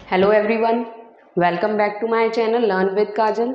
Hello everyone, welcome back to my channel learn with Kajal.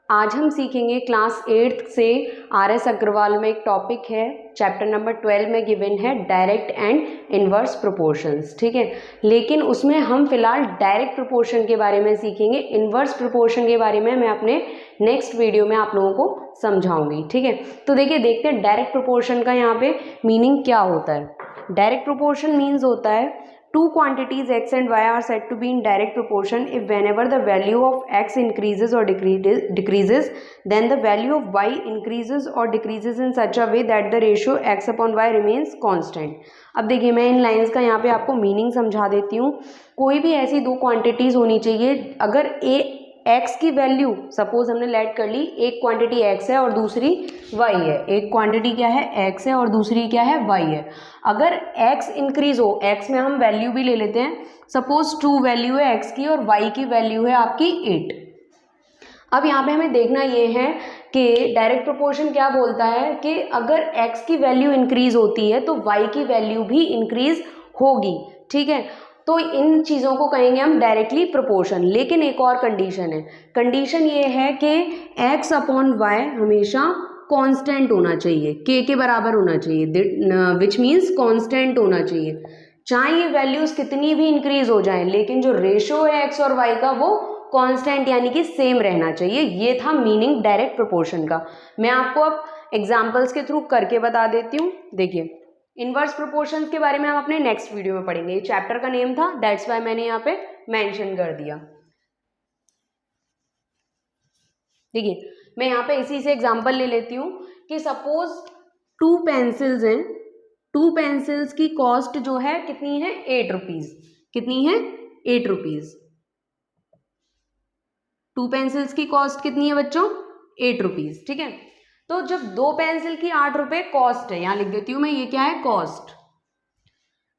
आज हम सीखेंगे क्लास 8 से आर.एस. अग्रवाल में एक टॉपिक है, चैप्टर नंबर 12 में गिवन है डायरेक्ट एंड इनवर्स प्रोपोर्शंस। ठीक है, लेकिन उसमें हम फिलहाल डायरेक्ट प्रोपोर्शन के बारे में सीखेंगे। इनवर्स प्रोपोर्शन के बारे में मैं अपने नेक्स्ट वीडियो में आप लोगों को समझाऊंगी। ठीक है, तो देखते हैं डायरेक्ट प्रोपोर्शन का यहाँ पे मीनिंग क्या होता है। डायरेक्ट प्रोपोर्शन मीन्स होता है two quantities x and y are said to be in direct proportion if whenever the value of x increases or decreases then the value of y increases or decreases in such a way that the ratio x upon y remains constant। अब देखिए, मैं इन lines का यहाँ पे आपको meaning समझा देती हूँ। कोई भी ऐसी दो क्वांटिटीज होनी चाहिए, अगर एक्स की वैल्यू सपोज हमने लेट कर ली, एक क्वांटिटी एक्स है और दूसरी वाई है। एक क्वांटिटी क्या है, एक्स है और दूसरी क्या है, वाई है। अगर एक्स इंक्रीज हो, एक्स में हम वैल्यू भी ले लेते हैं, सपोज 2 वैल्यू है एक्स की और वाई की वैल्यू है आपकी 8। अब यहाँ पे हमें देखना ये है कि डायरेक्ट प्रोपोर्शन क्या बोलता है कि अगर एक्स की वैल्यू इंक्रीज होती है तो वाई की वैल्यू भी इंक्रीज होगी। ठीक है, तो इन चीज़ों को कहेंगे हम डायरेक्टली प्रोपोर्शन। लेकिन एक और कंडीशन है, कंडीशन ये है कि एक्स अपॉन वाई हमेशा कांस्टेंट होना चाहिए, के बराबर होना चाहिए, विच मीन्स कांस्टेंट होना चाहिए। चाहे ये वैल्यूज कितनी भी इंक्रीज हो जाए, लेकिन जो रेशो है एक्स और वाई का वो कांस्टेंट यानी कि सेम रहना चाहिए। ये था मीनिंग डायरेक्ट प्रोपोर्शन का। मैं आपको अब एग्जाम्पल्स के थ्रू करके बता देती हूँ। देखिए, इनवर्स प्रोपोर्शंस के बारे में हम अपने नेक्स्ट वीडियो में पढ़ेंगे। ये चैप्टर का नेम था, दैट्स वाई मैंने यहाँ पे मेंशन कर दिया। देखिए, मैं यहाँ पे इसी से एग्जांपल ले लेती हूँ कि सपोज 2 पेंसिल्स हैं। 2 पेंसिल्स की कॉस्ट जो है कितनी है, 8 रुपीज। कितनी है, 8 रुपीज। 2 पेंसिल्स की कॉस्ट कितनी है बच्चों, 8 रुपीज। ठीक है, तो जब 2 पेंसिल की 8 रुपए कॉस्ट है, यहां लिख देती हूं मैं, ये क्या है, कॉस्ट।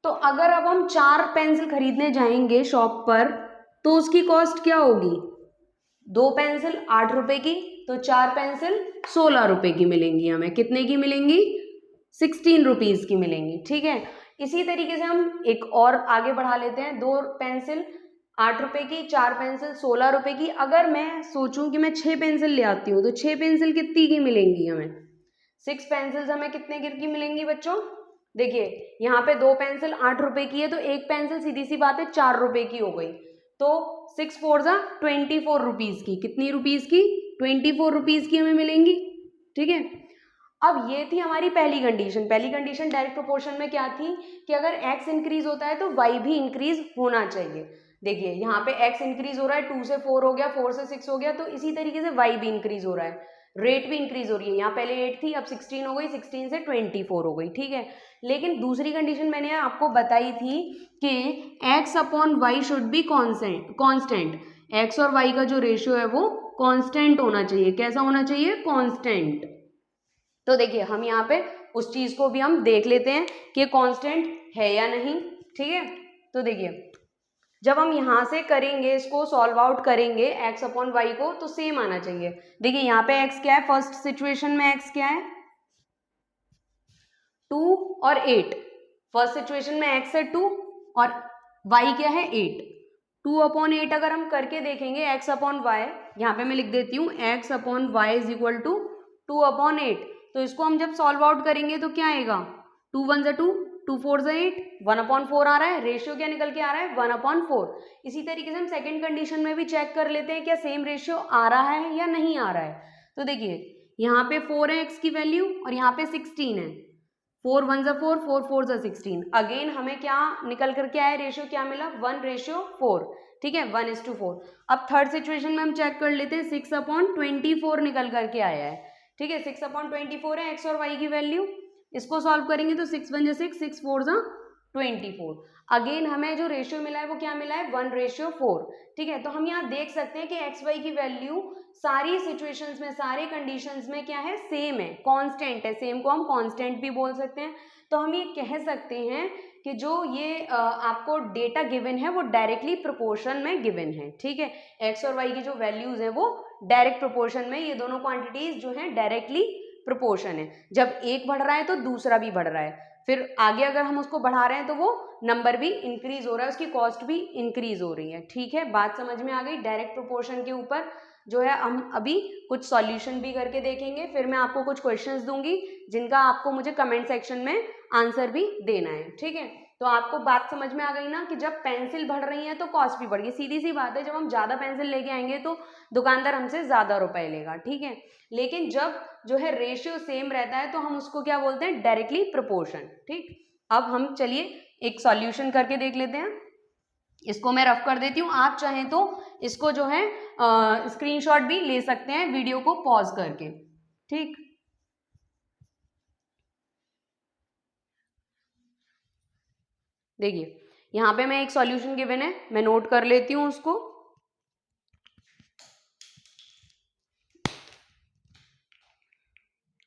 तो अगर अब हम 4 पेंसिल खरीदने जाएंगे शॉप पर तो उसकी कॉस्ट क्या होगी, 2 पेंसिल 8 रुपए की, तो 4 पेंसिल 16 रुपए की मिलेंगी हमें। कितने की मिलेंगी, 16 रुपीज की मिलेंगी। ठीक है, इसी तरीके से हम एक और आगे बढ़ा लेते हैं। 2 पेंसिल 8 रुपए की, 4 पेंसिल 16 रुपए की। अगर मैं सोचूं कि मैं 6 पेंसिल ले आती हूँ तो 6 पेंसिल कितनी की मिलेंगी हमें, 6 पेंसिल्स हमें कितने की मिलेंगी बच्चों। देखिए, यहाँ पे 2 पेंसिल 8 रुपए की है तो एक पेंसिल सीधी सी बात है 4 रुपए की हो गई, तो 6 4 जा 24 रुपीज की। कितनी रुपीज की, 24 रुपीज की हमें मिलेंगी। ठीक है, अब ये थी हमारी पहली कंडीशन। पहली कंडीशन डायरेक्ट प्रोपोर्शन में क्या थी कि अगर x इंक्रीज होता है तो y भी इंक्रीज होना चाहिए। देखिए, यहाँ पे x इंक्रीज हो रहा है, 2 से 4 हो गया, 4 से 6 हो गया, तो इसी तरीके से y भी इंक्रीज हो रहा है, रेट भी इंक्रीज हो रही है। यहाँ पहले 8 थी, अब 16 हो गई, 16 से 24 हो गई। ठीक है, लेकिन दूसरी कंडीशन मैंने आपको बताई थी कि x upon why should be constant. x और y का जो रेशियो है वो कॉन्स्टेंट होना चाहिए। कैसा होना चाहिए, कॉन्स्टेंट। तो देखिए, हम यहाँ पे उस चीज को भी हम देख लेते हैं कि कांस्टेंट है या नहीं। ठीक है, तो देखिए, जब हम यहाँ से करेंगे, इसको सॉल्व आउट करेंगे x अपॉन वाई को, तो सेम आना चाहिए। देखिए, यहाँ पे x क्या है, फर्स्ट सिचुएशन में x क्या है, 2 और 8। फर्स्ट सिचुएशन में x है 2 और y क्या है 8। 2 अपॉन 8 अगर हम करके देखेंगे x अपॉन वाई, यहाँ पे मैं लिख देती हूँ x upon Y is equal to 2 upon 8। तो इसको हम जब सॉल्व आउट करेंगे तो क्या आएगा, 2 1 जा 2, 2 4 जा 8, 1 अपॉन 4 आ रहा है। रेशियो क्या निकल के आ रहा है, 1 अपॉन 4। इसी तरीके से हम सेकंड कंडीशन में भी चेक कर लेते हैं क्या सेम रेशियो आ रहा है या नहीं आ रहा है। तो देखिए, यहाँ पे 4 है x की वैल्यू और यहाँ पे 16 है। 4 1 जा 4, 4 4 जा 16। अगेन हमें क्या निकल करके आया, रेशियो क्या मिला, 1:4। ठीक है, 1:4। अब थर्ड सिचुएशन में हम चेक कर लेते हैं, 6 अपॉन 24 निकल करके आया है। ठीक है, 6 अपॉन 24 है x और y की वैल्यू। इसको सॉल्व करेंगे तो 6 1 जा 6, 6 4 जा 24। अगेन हमें जो रेशियो मिला है वो क्या मिला है, 1:4। ठीक है, तो हम यहाँ देख सकते हैं कि एक्स वाई की वैल्यू सारी सिचुएशंस में, सारे कंडीशंस में क्या है, सेम है, कांस्टेंट है। सेम को हम कांस्टेंट भी बोल सकते हैं। तो हम ये कह सकते हैं कि जो ये आपको डेटा गिवन है वो डायरेक्टली प्रोपोर्शन में गिवन है। ठीक है, एक्स और वाई की जो वैल्यूज है वो डायरेक्ट प्रोपोर्शन में, ये दोनों क्वांटिटीज जो है डायरेक्टली प्रोपोर्शन है। जब एक बढ़ रहा है तो दूसरा भी बढ़ रहा है। फिर आगे अगर हम उसको बढ़ा रहे हैं तो वो नंबर भी इंक्रीज हो रहा है, उसकी कॉस्ट भी इंक्रीज हो रही है। ठीक है, बात समझ में आ गई। डायरेक्ट प्रोपोर्शन के ऊपर जो है हम अभी कुछ सॉल्यूशन भी करके देखेंगे, फिर मैं आपको कुछ क्वेश्चंस दूंगी जिनका आपको मुझे कमेंट सेक्शन में आंसर भी देना है। ठीक है, तो आपको बात समझ में आ गई ना कि जब पेंसिल बढ़ रही है तो कॉस्ट भी बढ़ गई। सीधी सी बात है, जब हम ज़्यादा पेंसिल लेके आएंगे तो दुकानदार हमसे ज़्यादा रुपए लेगा। ठीक है, लेकिन जब जो है रेशियो सेम रहता है तो हम उसको क्या बोलते हैं, डायरेक्टली प्रोपोर्शन। ठीक, अब हम चलिए एक सॉल्यूशन करके देख लेते हैं। इसको मैं रफ कर देती हूँ, आप चाहें तो इसको जो है स्क्रीनशॉट भी ले सकते हैं वीडियो को पॉज करके। ठीक, देखिए यहाँ पे मैं एक सॉल्यूशन गिवन है, मैं नोट कर लेती हूँ उसको।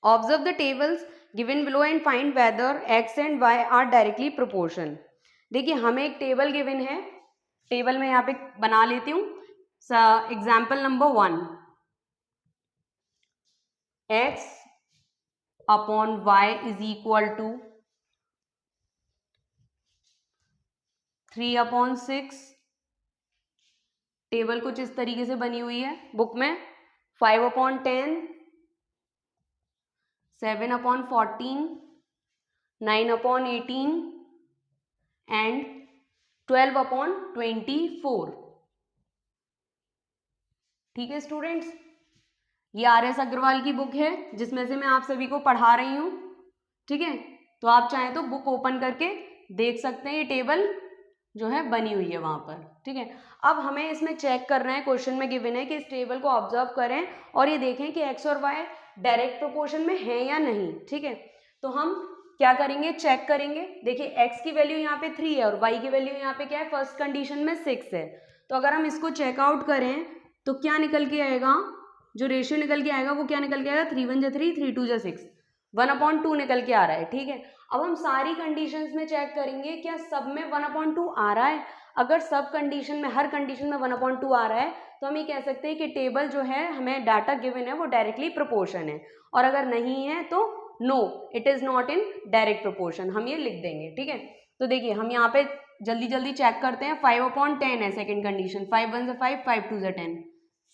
Observe the tables given below and find whether X and Y are directly proportion. देखिए हमें एक टेबल गिवन है, टेबल में यहाँ पे बना लेती हूँ। Example number 1, x upon y is equal to 3/6। Table कुछ इस तरीके से बनी हुई है बुक में। 5/10, 7/14, 9/18 एंड 12/24। ठीक है स्टूडेंट्स, ये RS अग्रवाल की बुक है जिसमें से मैं आप सभी को पढ़ा रही हूँ। ठीक है, तो आप चाहें तो बुक ओपन करके देख सकते हैं, ये टेबल जो है बनी हुई है वहां पर। ठीक है, अब हमें इसमें चेक करना है, क्वेश्चन में गिवन है कि इस टेबल को ऑब्जर्व करें और ये देखें कि एक्स और वाई डायरेक्ट प्रोपोर्शन में है या नहीं। ठीक है, तो हम क्या करेंगे, चेक करेंगे। देखिए एक्स की वैल्यू यहाँ पे 3 है और वाई की वैल्यू यहाँ पे क्या है, फर्स्ट कंडीशन में 6 है। तो अगर हम इसको चेकआउट करें तो क्या निकल के आएगा, जो रेशियो निकल के आएगा वो क्या निकल के आएगा, 3 1 जा 3, 3 2 जा 6, 1/2 निकल के आ रहा है। ठीक है, अब हम सारी कंडीशंस में चेक करेंगे क्या सब में 1/2 आ रहा है। अगर सब कंडीशन में, हर कंडीशन में 1/2 आ रहा है तो हम ये कह सकते हैं कि टेबल जो है हमें डाटा गिवन है वो डायरेक्टली प्रोपोर्शन है। और अगर नहीं है तो no, it is not in direct proportion, हम ये लिख देंगे। ठीक है, तो देखिए हम यहाँ पे जल्दी जल्दी चेक करते हैं। 5/10 है सेकेंड कंडीशन, 5 1 जा 5, 5 2 जा 10,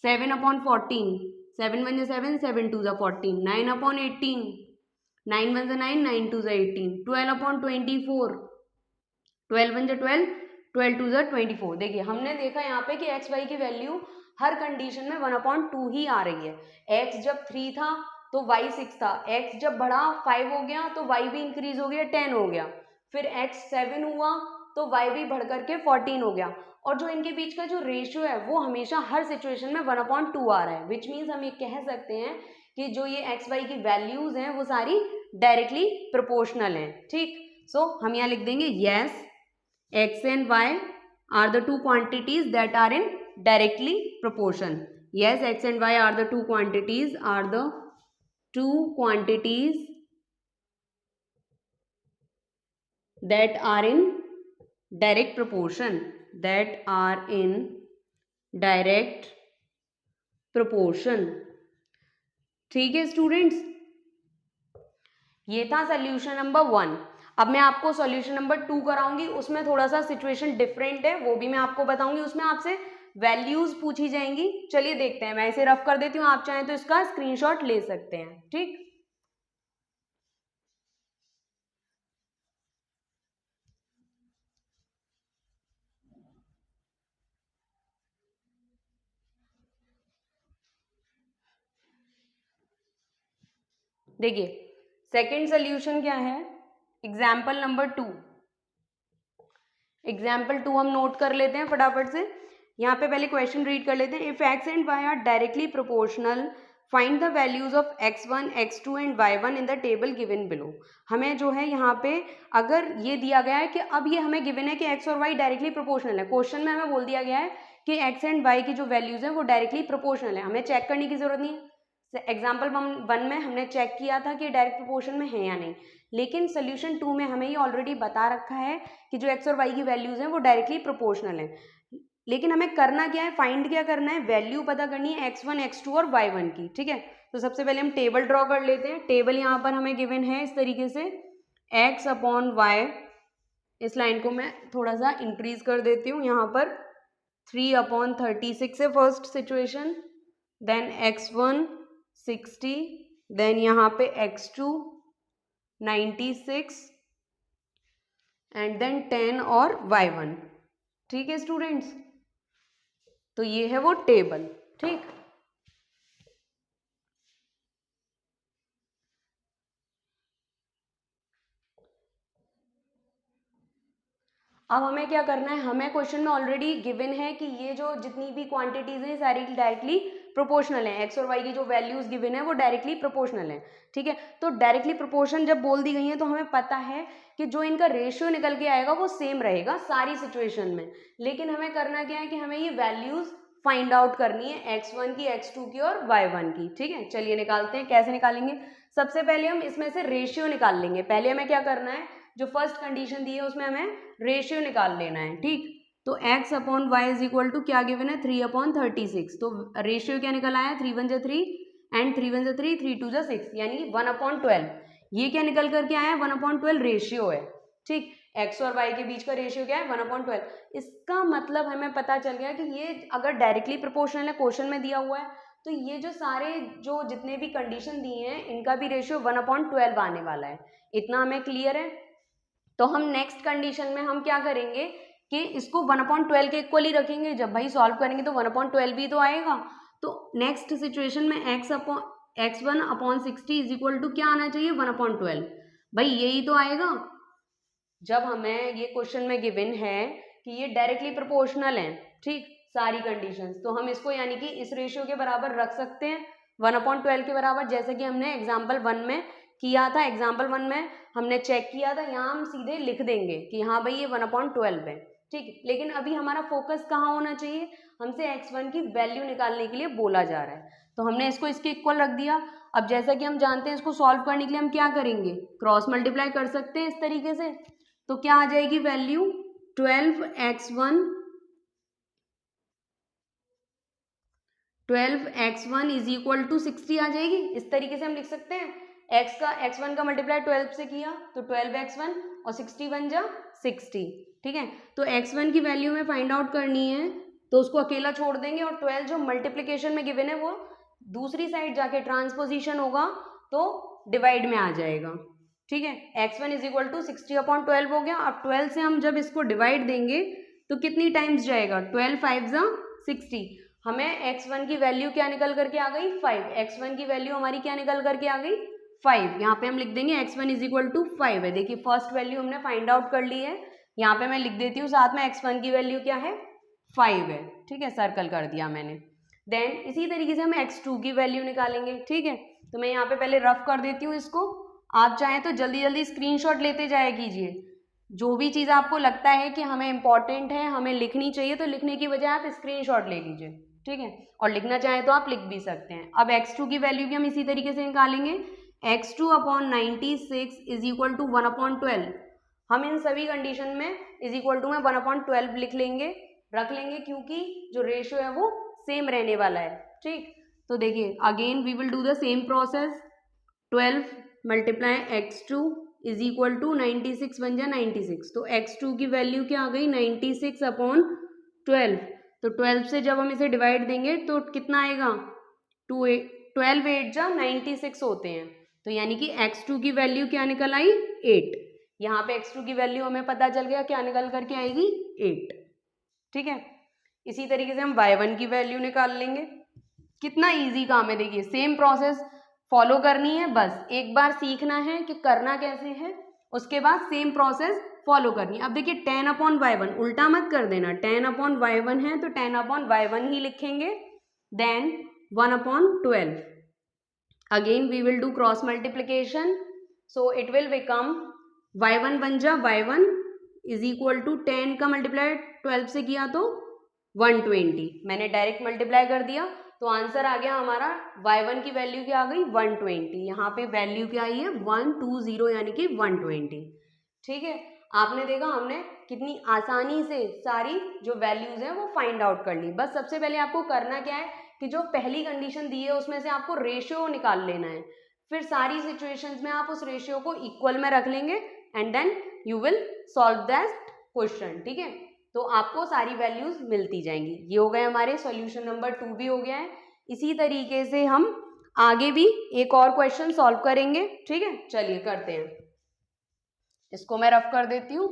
7/14, 7 1 जा 7, 7 2 जा 14, 9/18, 9 1 जा 9, 9 2 जा 18, 12/24, 12 1 जा 12, 12 2 जा 24। देखिए हमने देखा यहाँ पे कि एक्स वाई की वैल्यू हर कंडीशन में 1/2 ही आ रही है। एक्स जब 3 था तो वाई 6 था, एक्स जब बढ़ा 5 हो गया तो वाई भी इंक्रीज हो गया 10 हो गया, फिर एक्स 7 हुआ तो वाई भी बढ़ करके 14 हो गया। और जो इनके बीच का जो रेशियो है वो हमेशा हर सिचुएशन में 1/2 आ रहा है, विच मीन्स हम ये कह सकते हैं कि जो ये एक्स वाई की वैल्यूज हैं वो सारी डायरेक्टली प्रोपोर्शनल हैं। ठीक, सो हम यहाँ लिख देंगे yes x and y are the two quantities that are in directly proportion. Yes, x and y are the two quantities that are in direct proportion, that are in direct proportion. ठीक है students, ये था solution number 1। अब मैं आपको solution number 2 कराऊंगी, उसमें थोड़ा सा सिचुएशन डिफरेंट है, वो भी मैं आपको बताऊंगी। उसमें आपसे वैल्यूज पूछी जाएंगी। चलिए देखते हैं, मैं इसे रफ कर देती हूँ, आप चाहें तो इसका स्क्रीनशॉट ले सकते हैं। ठीक, देखिए सेकंड सोल्यूशन क्या है, एग्जाम्पल नंबर 2। एग्जाम्पल 2 हम नोट कर लेते हैं फटाफट से। यहाँ पे पहले क्वेश्चन रीड कर लेते हैं। If x and Y are directly proportional find the values of x1, x2 and y1 in the table given below. हमें जो है यहाँ पे अगर ये दिया गया है कि अब ये हमें गिवन है कि x और y डायरेक्टली प्रोपोर्शनल है, क्वेश्चन में हमें बोल दिया गया है कि x एंड y की जो वैल्यूज हैं वो डायरेक्टली प्रोपोर्शनल है, हमें चेक करने की जरूरत नहीं है। एग्जाम्पल 1 में हमने चेक किया था कि डायरेक्ट प्रोपोर्शन में है या नहीं, लेकिन सोल्यूशन 2 में हमें ये ऑलरेडी बता रखा है कि जो x और y की वैल्यूज हैं वो डायरेक्टली प्रोपोर्शनल है। लेकिन हमें करना क्या है, फाइंड क्या करना है, वैल्यू पता करनी है x1, x2 और y1 की। ठीक है, तो सबसे पहले हम टेबल ड्रॉ कर लेते हैं। टेबल यहाँ पर हमें गिवन है इस तरीके से, x अपॉन y, इस लाइन को मैं थोड़ा सा इंक्रीज कर देती हूँ, यहाँ पर 3/36 है first situation, then x1 60, then यहाँ पे x2 96 एंड देन 10 और y1। ठीक है स्टूडेंट्स, तो ये है वो टेबल। ठीक, अब हमें क्या करना है, हमें क्वेश्चन में ऑलरेडी गिवन है कि ये जो जितनी भी क्वांटिटीज हैं सारी डायरेक्टली प्रोपोर्शनल है, एक्स और वाई की जो वैल्यूज गिवन है वो डायरेक्टली प्रोपोर्शनल है। ठीक है, तो डायरेक्टली प्रोपोर्शन जब बोल दी गई है तो हमें पता है कि जो इनका रेशियो निकल के आएगा वो सेम रहेगा सारी सिचुएशन में, लेकिन हमें करना क्या है कि हमें ये वैल्यूज फाइंड आउट करनी है, x1 की, x2 की और y1 की। ठीक है, चलिए निकालते हैं। कैसे निकालेंगे, सबसे पहले हम इसमें से रेशियो निकाल लेंगे। पहले हमें क्या करना है, जो फर्स्ट कंडीशन दी है उसमें हमें रेशियो निकाल लेना है। ठीक, तो x upon Y is equal to क्या गिवन है, 3/36, तो रेशियो क्या निकल आया, 3 1 3 एंड 3 1 3, 3 2 6, यानी 1/12। ये क्या निकल करके आया है, 1/12 रेशियो है। ठीक, x और y के बीच का रेशियो क्या है, 1/12। इसका मतलब हमें पता चल गया कि ये अगर डायरेक्टली प्रोपोर्शनल है, क्वेश्चन में दिया हुआ है, तो ये जो सारे जो जितने भी कंडीशन दिए हैं इनका भी रेशियो 1/12 आने वाला है। इतना हमें क्लियर है। तो हम नेक्स्ट कंडीशन में हम क्या करेंगे कि इसको 1/12 के इक्वल ही रखेंगे। जब भाई सॉल्व करेंगे तो 1/12 भी तो आएगा। तो नेक्स्ट सिचुएशन में x1/60 इज इक्वल टू क्या आना चाहिए, 1/12। भाई यही तो आएगा जब हमें ये क्वेश्चन में गिवन है कि ये डायरेक्टली प्रोपोर्शनल है। ठीक, सारी कंडीशंस, तो हम इसको यानी कि इस रेशियो के बराबर रख सकते हैं, 1/12 के बराबर, जैसे कि हमने एग्जाम्पल 1 में किया था। एग्जाम्पल 1 में हमने चेक किया था, यहाँ हम सीधे लिख देंगे कि हाँ भाई ये 1/12 है। ठीक, लेकिन अभी हमारा फोकस कहाँ होना चाहिए, हमसे x1 की वैल्यू निकालने के लिए बोला जा रहा है, तो हमने इसको इसके इक्वल रख दिया। अब जैसा कि हम जानते हैं इसको सॉल्व करने के लिए हम क्या करेंगे, क्रॉस मल्टीप्लाई कर सकते हैं इस तरीके से। तो क्या आ जाएगी value, 12x1 is equal to 60 आ जाएगी। इस तरीके से हम लिख सकते हैं, x1 का मल्टीप्लाई 12 से किया तो 12x1 और 60 बन जा 60। ठीक है, तो x1 की वैल्यू में फाइंड आउट करनी है तो उसको अकेला छोड़ देंगे, और 12 जो मल्टीप्लिकेशन में गिवन है वो दूसरी साइड जाके ट्रांसपोजिशन होगा तो डिवाइड में आ जाएगा। ठीक है, x1 इज इक्वल टू 60/12 हो गया। अब 12 से हम जब इसको डिवाइड देंगे तो कितनी टाइम्स जाएगा, 12 5 जा 60। हमें x1 की वैल्यू क्या निकल करके आ गई, 5। x1 की वैल्यू हमारी क्या निकल करके आ गई, 5। यहाँ पे हम लिख देंगे x1 इज इक्वल टू 5 है। देखिए फर्स्ट वैल्यू हमने फाइंड आउट कर ली है, यहाँ पे मैं लिख देती हूँ साथ में x1 की वैल्यू क्या है, 5 है। ठीक है, सर्कल कर दिया मैंने। देन इसी तरीके से हम x2 की वैल्यू निकालेंगे। ठीक है, तो मैं यहाँ पे पहले रफ कर देती हूँ इसको, आप चाहें तो जल्दी जल्दी स्क्रीनशॉट लेते जाया कीजिए। जो भी चीज़ आपको लगता है कि हमें इंपॉर्टेंट है, हमें लिखनी चाहिए, तो लिखने की बजाय आप स्क्रीनशॉट ले लीजिए। ठीक है, और लिखना चाहें तो आप लिख भी सकते हैं। अब x2 की वैल्यू भी हम इसी तरीके से निकालेंगे, x2/96 इज इक्वल टू 1/12। हम इन सभी कंडीशन में इज इक्वल टू में 1/12 लिख लेंगे, रख लेंगे, क्योंकि जो रेशियो है वो सेम रहने वाला है। ठीक, तो देखिए again we will do the same process, 12 multiply x2 is equal to 96 बन जा 96। तो x2 की वैल्यू क्या आ गई, 96/12। तो 12 से जब हम इसे डिवाइड देंगे तो कितना आएगा, 12 8 जा 96 होते हैं, तो यानी कि x2 की वैल्यू क्या निकल आई, 8। यहाँ पे x2 की वैल्यू हमें पता चल गया क्या निकल करके आएगी, 8। ठीक है, इसी तरीके से हम y1 की वैल्यू निकाल लेंगे। कितना इजी काम है, देखिए सेम प्रोसेस फॉलो करनी है, बस एक बार सीखना है कि करना कैसे है, उसके बाद सेम प्रोसेस फॉलो करनी है। अब देखिए 10/y1 उल्टा मत कर देना, 10/y1 है तो 10/y1 ही लिखेंगे, then 1/12। Again we will do cross multiplication, so it will become y1 बन जा y1 इज इक्वल टू 10 का मल्टीप्लाई 12 से किया तो 120। मैंने डायरेक्ट मल्टीप्लाई कर दिया तो आंसर आ गया हमारा, y1 की वैल्यू क्या आ गई, 120। यहाँ पे वैल्यू क्या आई है, 120 यानी कि 120। ठीक है, आपने देखा हमने कितनी आसानी से सारी जो वैल्यूज हैं वो फाइंड आउट कर ली। बस सबसे पहले आपको करना क्या है कि जो पहली कंडीशन दी है उसमें से आपको रेशियो निकाल लेना है, फिर सारी सिचुएशंस में आप उस रेशियो को इक्वल में रख लेंगे and then you will solve that question, ठीक है। तो आपको सारी वैल्यूज मिलती जाएंगी। ये हो गए हमारे सॉल्यूशन नंबर 2 भी हो गया है। इसी तरीके से हम आगे भी एक और क्वेश्चन सॉल्व करेंगे, ठीक है। चलिए करते हैं, इसको मैं रफ कर देती हूँ।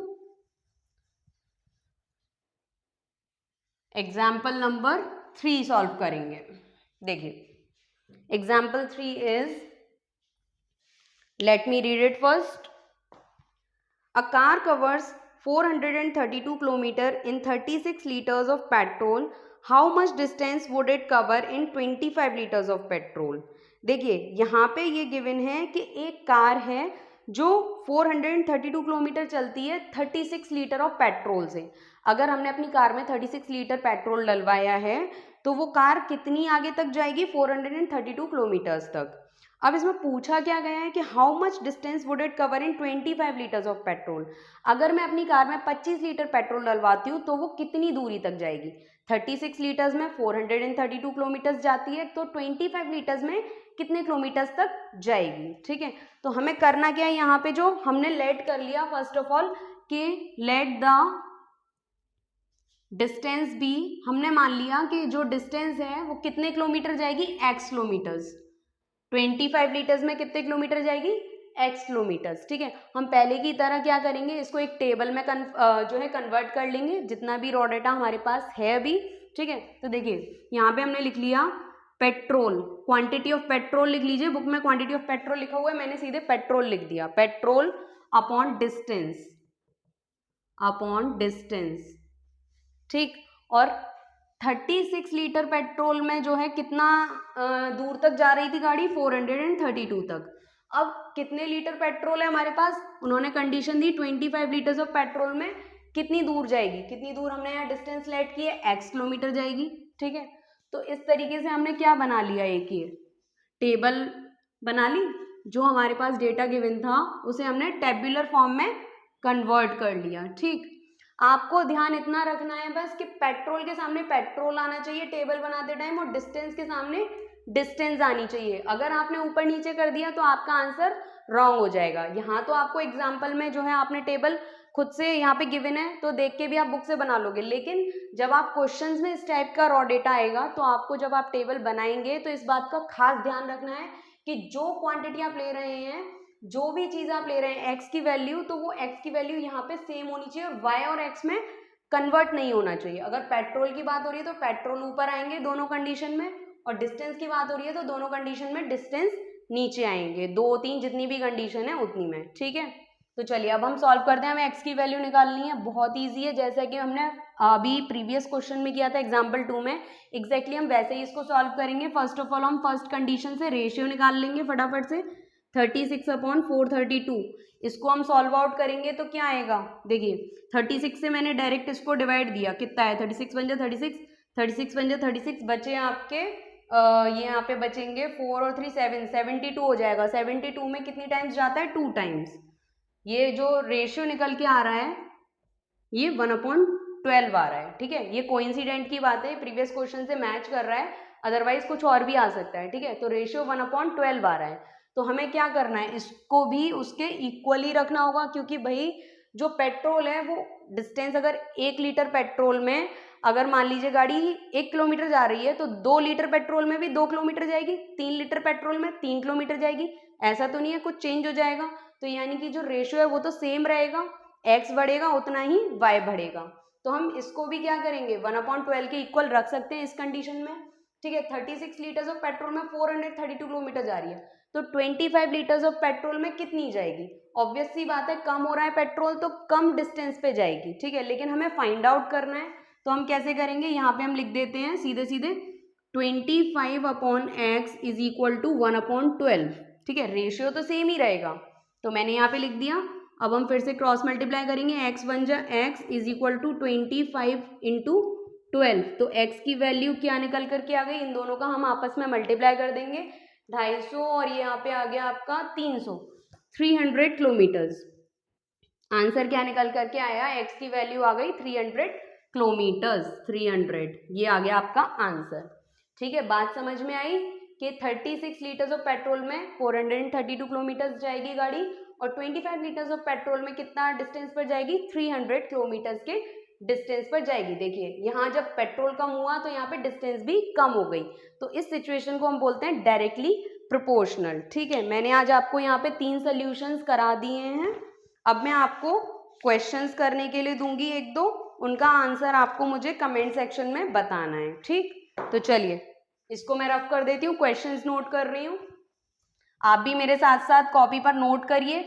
एग्जाम्पल नंबर 3 सॉल्व करेंगे। देखिए example 3 is, let me read it first. A car covers 432 km in 36 liters of petrol. How much distance would it cover in 25 liters of petrol? देखिए यहाँ पे ये गिवन है कि एक कार है जो 432 किलोमीटर चलती है 36 लीटर ऑफ पेट्रोल से। अगर हमने अपनी कार में 36 लीटर पेट्रोल डलवाया है तो वो कार कितनी आगे तक जाएगी? 432 किलोमीटर्स तक। अब इसमें पूछा क्या गया है कि how much distance would it cover in 25 litres of petrol. अगर मैं अपनी कार में 25 लीटर पेट्रोल डलवाती हूँ तो वो कितनी दूरी तक जाएगी? 36 लीटर्स में 432 किलोमीटर्स जाती है, तो 25 लीटर्स में कितने किलोमीटर्स तक जाएगी, ठीक है। तो हमें करना क्या है, यहाँ पे जो हमने लेट कर लिया फर्स्ट ऑफ ऑल कि लेट द डिस्टेंस बी, हमने मान लिया कि जो डिस्टेंस है वो कितने किलोमीटर जाएगी? x kilometres. 25 लीटर्स में कितने किलोमीटर जाएगी? x किलोमीटर्स, ठीक है। हम पहले की तरह क्या करेंगे, इसको एक टेबल में जो है कन्वर्ट कर लेंगे, जितना भी रॉ डेटा हमारे पास है अभी, ठीक है। तो देखिए यहाँ पे हमने लिख लिया पेट्रोल, क्वांटिटी ऑफ पेट्रोल लिख लीजिए, बुक में क्वांटिटी ऑफ पेट्रोल लिखा हुआ है, मैंने सीधे पेट्रोल लिख दिया। Petrol upon distance, upon distance, ठीक। और 36 लीटर पेट्रोल में जो है कितना दूर तक जा रही थी गाड़ी? 432 तक। अब कितने लीटर पेट्रोल है हमारे पास? उन्होंने condition the 25 litres of petrol में कितनी दूर जाएगी? कितनी दूर हमने यहाँ डिस्टेंस लेट की है? x किलोमीटर जाएगी, ठीक है। तो इस तरीके से हमने क्या बना लिया, एक ये टेबल बना ली, जो हमारे पास डेटा गिवन था उसे हमने टेबुलर फॉर्म में कन्वर्ट कर लिया, ठीक। आपको ध्यान इतना रखना है बस कि पेट्रोल के सामने पेट्रोल आना चाहिए टेबल बनाते टाइम, और डिस्टेंस के सामने डिस्टेंस आनी चाहिए। अगर आपने ऊपर नीचे कर दिया तो आपका आंसर रॉन्ग हो जाएगा। यहाँ तो आपको एग्जाम्पल में जो है आपने टेबल खुद से यहाँ पे गिवन है तो देख के भी आप बुक से बना लोगे, लेकिन जब आप क्वेश्चंस में इस टाइप का रॉ डेटा आएगा तो आपको जब आप टेबल बनाएंगे तो इस बात का खास ध्यान रखना है कि जो क्वांटिटी आप ले रहे हैं, जो भी चीज आप ले रहे हैं x की वैल्यू, तो वो x की वैल्यू यहाँ पे सेम होनी चाहिए और y और x में कन्वर्ट नहीं होना चाहिए। अगर पेट्रोल की बात हो रही है तो पेट्रोल ऊपर आएंगे दोनों कंडीशन में, और डिस्टेंस की बात हो रही है तो दोनों कंडीशन में डिस्टेंस नीचे आएंगे, 2 3 जितनी भी कंडीशन है उतनी में, ठीक है। तो चलिए अब हम सॉल्व करते हैं। हमें x की वैल्यू निकालनी है, बहुत ईजी है, जैसा कि हमने अभी प्रीवियस क्वेश्चन में किया था एग्जाम्पल 2 में, एग्जैक्टली हम वैसे ही इसको सॉल्व करेंगे। फर्स्ट ऑफ ऑल हम फर्स्ट कंडीशन से रेशियो निकाल लेंगे फटाफट से, 36 अपॉन 432, इसको हम सॉल्व आउट करेंगे तो क्या आएगा? देखिए 36 से मैंने डायरेक्ट इसको डिवाइड दिया, कितना है? 36 बन जा 36, 36 बन जा 36, बचे आपके ये यहाँ पे बचेंगे 4 और 3 7, 72 हो जाएगा। 72 में कितनी टाइम्स जाता है? 2 टाइम्स। ये जो रेशियो निकल के आ रहा है ये 1/12 आ रहा है, ठीक है। ये कोइंसिडेंट की बात है, प्रीवियस क्वेश्चन से मैच कर रहा है, अदरवाइज कुछ और भी आ सकता है, ठीक है। तो रेशियो 1/12 आ रहा है, तो हमें क्या करना है, इसको भी उसके इक्वली रखना होगा, क्योंकि भाई जो पेट्रोल है वो डिस्टेंस, अगर 1 लीटर पेट्रोल में अगर मान लीजिए गाड़ी 1 किलोमीटर जा रही है तो 2 लीटर पेट्रोल में भी 2 किलोमीटर जाएगी, 3 लीटर पेट्रोल में 3 किलोमीटर जाएगी, ऐसा तो नहीं है कुछ चेंज हो जाएगा। तो यानी कि जो रेशियो है वो तो सेम रहेगा, x बढ़ेगा उतना ही y बढ़ेगा। तो हम इसको भी क्या करेंगे, 1/12 के इक्वल रख सकते हैं इस कंडीशन में, ठीक है। 36 लीटर्स ऑफ पेट्रोल में 432 किलोमीटर जा रही है, तो 25 लीटर्स ऑफ पेट्रोल में कितनी जाएगी? ऑब्वियस सी बात है, कम हो रहा है पेट्रोल तो कम डिस्टेंस पे जाएगी, ठीक है। लेकिन हमें फाइंड आउट करना है, तो हम कैसे करेंगे, यहाँ पे हम लिख देते हैं सीधे सीधे 25 upon x is equal to 1/12, ठीक है। रेशियो तो सेम ही रहेगा, तो मैंने यहाँ पे लिख दिया। अब हम फिर से क्रॉस मल्टीप्लाई करेंगे, x बन जा x is equal to 25 into 12, तो x की वैल्यू क्या निकल करके आ गई, इन दोनों का हम आपस में मल्टीप्लाई कर देंगे, 250 और ये यहाँ पे आ गया आपका 300, 300 किलोमीटर्स। आंसर क्या निकल करके आया, x की वैल्यू आ गई 300 किलोमीटर्स, 300, ये आ गया आपका आंसर, ठीक है। बात समझ में आई कि 36 लीटर्स ऑफ पेट्रोल में 432 किलोमीटर जाएगी गाड़ी, और 25 लीटर्स ऑफ पेट्रोल में कितना डिस्टेंस पर जाएगी, 300 किलोमीटर्स के डिस्टेंस पर जाएगी। देखिए यहाँ जब पेट्रोल कम हुआ तो यहाँ पे डिस्टेंस भी कम हो गई, तो इस सिचुएशन को हम बोलते हैं डायरेक्टली प्रोपोर्शनल। ठीक है, मैंने आज आपको यहाँ पे 3 सॉल्यूशंस करा दिए हैं। अब मैं आपको क्वेश्चंस करने के लिए दूंगी 1-2, उनका आंसर आपको मुझे कमेंट सेक्शन में बताना है। ठीक, तो चलिए इसको मैं रफ कर देती हूँ, क्वेश्चंस नोट कर रही हूँ, आप भी मेरे साथ साथ कॉपी पर नोट करिए।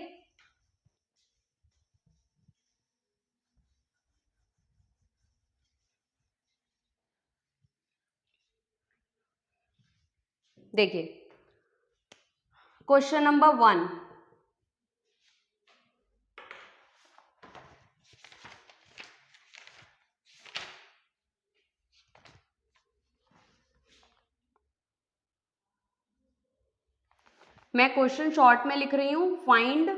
देखिए क्वेश्चन नंबर 1, मैं क्वेश्चन शॉर्ट में लिख रही हूं, find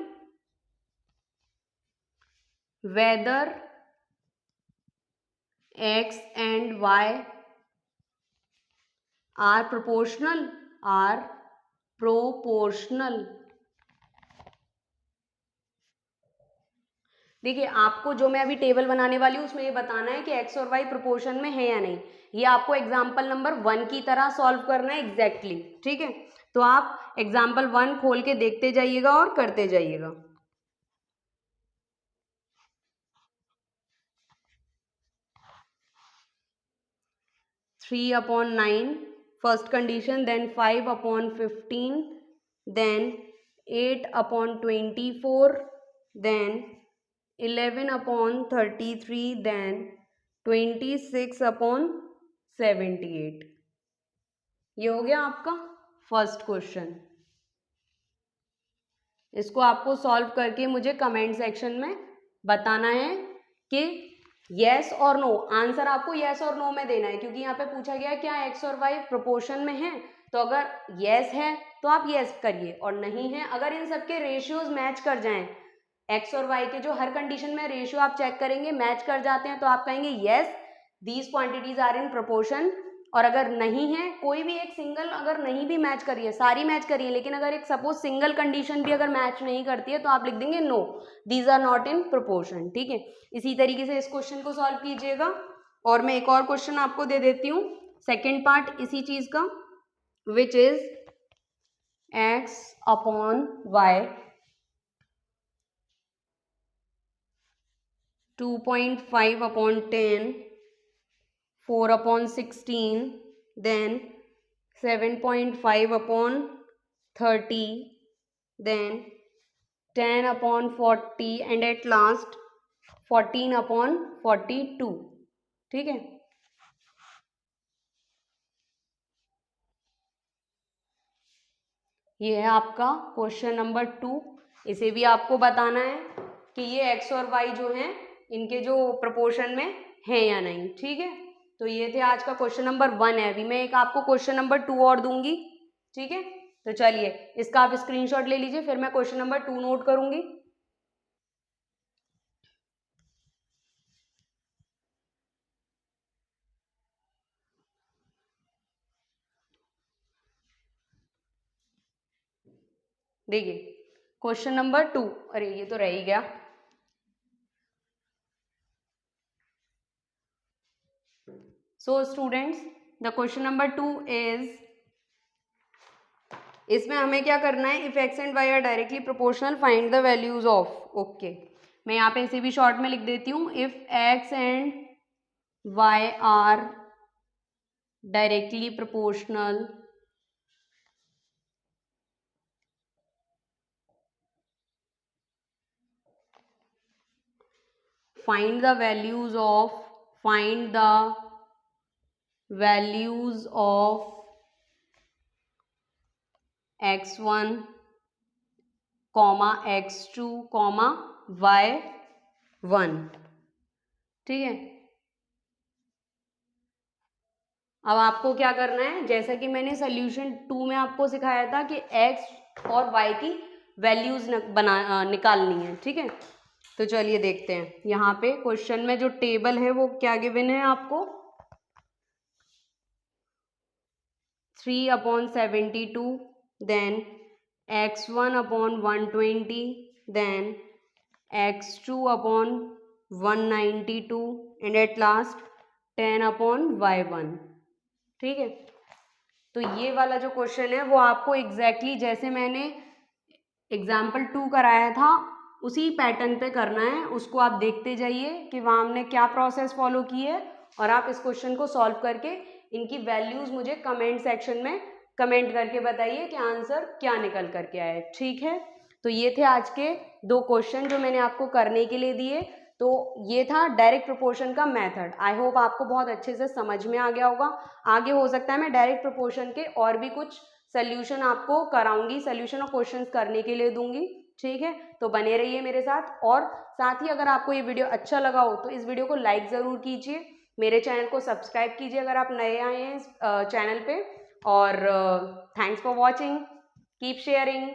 weather x and y are proportional, are proportional। देखिए आपको जो मैं अभी टेबल बनाने वाली हूँ उसमें ये बताना है कि x और y प्रोपोर्शन में है या नहीं। ये आपको एग्जाम्पल नंबर 1 की तरह सॉल्व करना है एग्जैक्टली। ठीक है, तो आप एग्जाम्पल 1 खोल के देखते जाइएगा और करते जाइएगा। Three upon 9 first condition, then 5 upon 15, then 8 upon 24, then 11 upon 33, then 26 upon 78। ये हो गया आपका फर्स्ट क्वेश्चन। इसको आपको सॉल्व करके मुझे कमेंट सेक्शन में बताना है कि यस और नो। आंसर आपको यस और नो में देना है, क्योंकि यहाँ पे पूछा गया क्या एक्स और वाई प्रोपोर्शन में है, तो अगर यस है तो आप यस करिए, और नहीं है, अगर इन सबके रेशियोज मैच कर जाएं, एक्स और वाई के जो हर कंडीशन में रेशियो आप चेक करेंगे मैच कर जाते हैं, तो आप कहेंगे yes these quantities are in proportion. और अगर नहीं है, कोई भी एक सिंगल अगर नहीं भी मैच करी है, सारी मैच करी है, लेकिन अगर एक सपोज सिंगल कंडीशन भी अगर मैच नहीं करती है, तो आप लिख देंगे no these are not in proportion. ठीक है, इसी तरीके से इस क्वेश्चन को सॉल्व कीजिएगा। और मैं एक और क्वेश्चन आपको दे देती हूँ, सेकेंड पार्ट इसी चीज का, which is x upon y 2.5 upon 10, 4 upon 16, then 7.5 upon 30, then 10 upon 40, and at last 14 upon 42। ठीक है, ये है आपका क्वेश्चन नंबर 2। इसे भी आपको बताना है कि ये एक्स और वाई जो हैं इनके जो प्रोपोर्शन में है या नहीं। ठीक है, तो ये थे आज का क्वेश्चन नंबर 1 है। अभी मैं एक आपको क्वेश्चन नंबर 2 और दूंगी। ठीक है, तो चलिए इसका आप स्क्रीनशॉट ले लीजिए, फिर मैं क्वेश्चन नंबर 2 नोट करूंगी। देखिए क्वेश्चन नंबर 2, अरे ये तो रह ही गया। So students, the question number 2 is, इसमें हमें क्या करना है, if x and Y are directly proportional find the values of. Okay, मैं यहाँ पे इसे भी शॉर्ट में लिख देती हूँ, if x and Y are directly proportional find the values of x1 x2 y1। ठीक है, अब आपको क्या करना है, जैसा कि मैंने सोल्यूशन 2 में आपको सिखाया था कि x और y की वैल्यूज निकालनी है। ठीक है, तो चलिए देखते हैं, यहाँ पे क्वेश्चन में जो टेबल है वो क्या गिवन है आपको, 3 upon 72, then x1 upon 120, then x2 upon 192 and at last 10 upon y1। ठीक है, तो ये वाला जो क्वेश्चन है वो आपको एग्जैक्टली जैसे मैंने एग्जाम्पल 2 कराया था उसी पैटर्न पे करना है। उसको आप देखते जाइए कि वहाँ हमने क्या प्रोसेस फॉलो की है और आप इस क्वेश्चन को सॉल्व करके इनकी वैल्यूज मुझे कमेंट सेक्शन में कमेंट करके बताइए कि आंसर क्या निकल करके आए। ठीक है, तो ये थे आज के 2 क्वेश्चन जो मैंने आपको करने के लिए दिए। तो ये था डायरेक्ट प्रोपोर्शन का मेथड। आई होप आपको बहुत अच्छे से समझ में आ गया होगा। आगे हो सकता है मैं डायरेक्ट प्रोपोर्शन के और भी कुछ सोल्यूशन आपको कराऊंगी, सोल्यूशन और क्वेश्चंस करने के लिए दूंगी। ठीक है, तो बने रहिए मेरे साथ। और साथ ही अगर आपको ये वीडियो अच्छा लगा हो तो इस वीडियो को लाइक ज़रूर कीजिए, मेरे चैनल को सब्सक्राइब कीजिए अगर आप नए आए हैं इस चैनल पे। और thanks for watching, keep sharing.